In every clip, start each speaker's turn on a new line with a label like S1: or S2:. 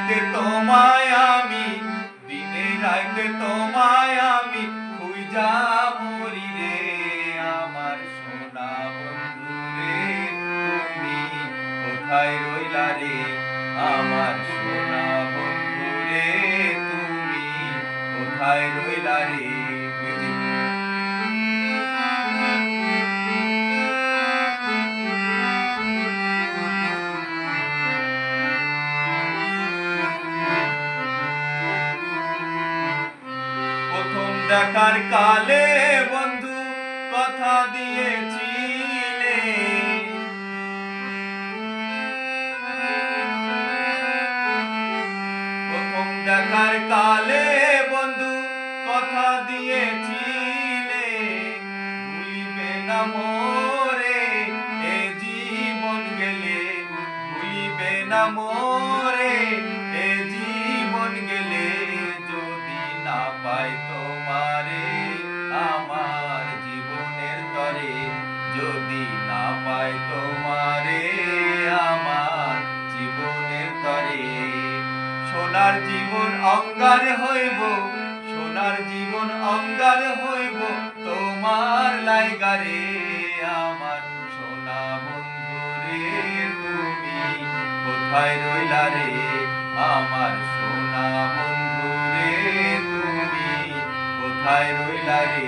S1: রাইতে তোমায় আমি, দিনে রাইতে তোমায় আমি খুঁজা মরি রে আমার সোনা বন্ধু রে। তুমি কোথায় রইলা রে আমার সোনা বন্ধু রে, তুমি কোথায় রইলা রে। প্রথম দেখার কালে বন্ধু কথা দিয়েছিলে, প্রথম দেখার কালে বন্ধু কথা দিয়েছিলে, ভুলিবে না মোরে এ জীবন গেলে, ভুলিবে না মোরে এ জীবন গেলে, যদি না পাই তোমারে আমার জীবনের তরে, যদি না পাই তোমারে আমার জীবনের তরে। সোনার জীবন অঙ্গার হইব, সোনার জীবন অঙ্গার হইব তোমার লাইগারে আমার সোনা বন্ধু রে। তুমি কোথায় রইলা রে আমার সোনা বন্ধু রে, তুমি কোথায় রইলা রে।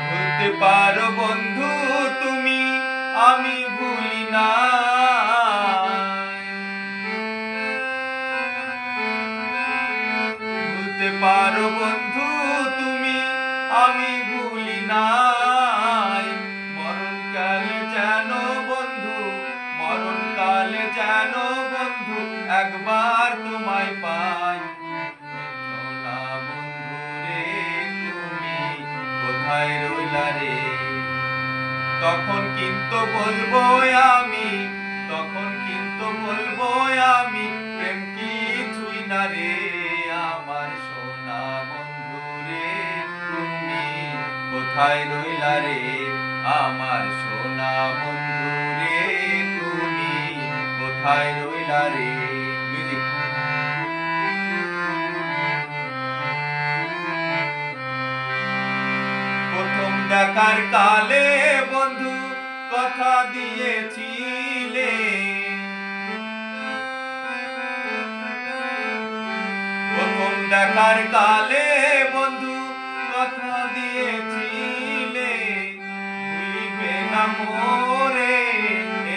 S1: ভুলতে পারো বন্ধু তুমি আমি ভুলি না, ভুলতে পারো বন্ধু তুমি আমি ভুলি নাই। মরণকালে যেন বন্ধু, মরণকালে যেন বন্ধু একবার তোমায় পাই। সোনা বন্ধু রে তুমি কোথায় রইলা রে, তখন কিন্তু বলবো আমি, তখন কিন্তু বলবো আমি প্রেম কিছুই না রে আমার সোনা বন্ধু রে। তুমি কোথায় রইলা রে আমার সোনা বন্ধু রে, তুমি কোথায় রইলা রে। প্রথম দেখার কালে বন্ধু কথা দিয়েছিলে, প্রথম দেখার কালে বন্ধু কথা দিয়েছিলে, ভুলিবে না মোরে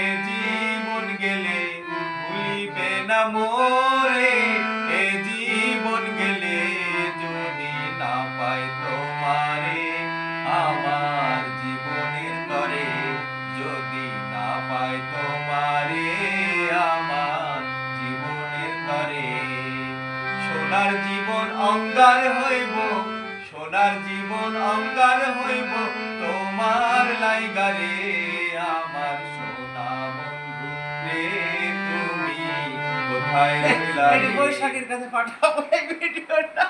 S1: এ জীবন গেলে, ভুলিবে না মোরে এ জীবন গেলে, যদি না পাই তোমারে আমার জীবনের তরে, যদি না পাই তোমারে আমার জীবনের তরে। সোনার জীবন অঙ্গার হইব, সোনার জীবন অঙ্গার হইব তোমার লাইগারে আমার সোনা বন্ধু রে। তুমি কোথায় রইলা রে।
S2: বৈশাখের কাছে পাঠাবো এই ভিডিওটা।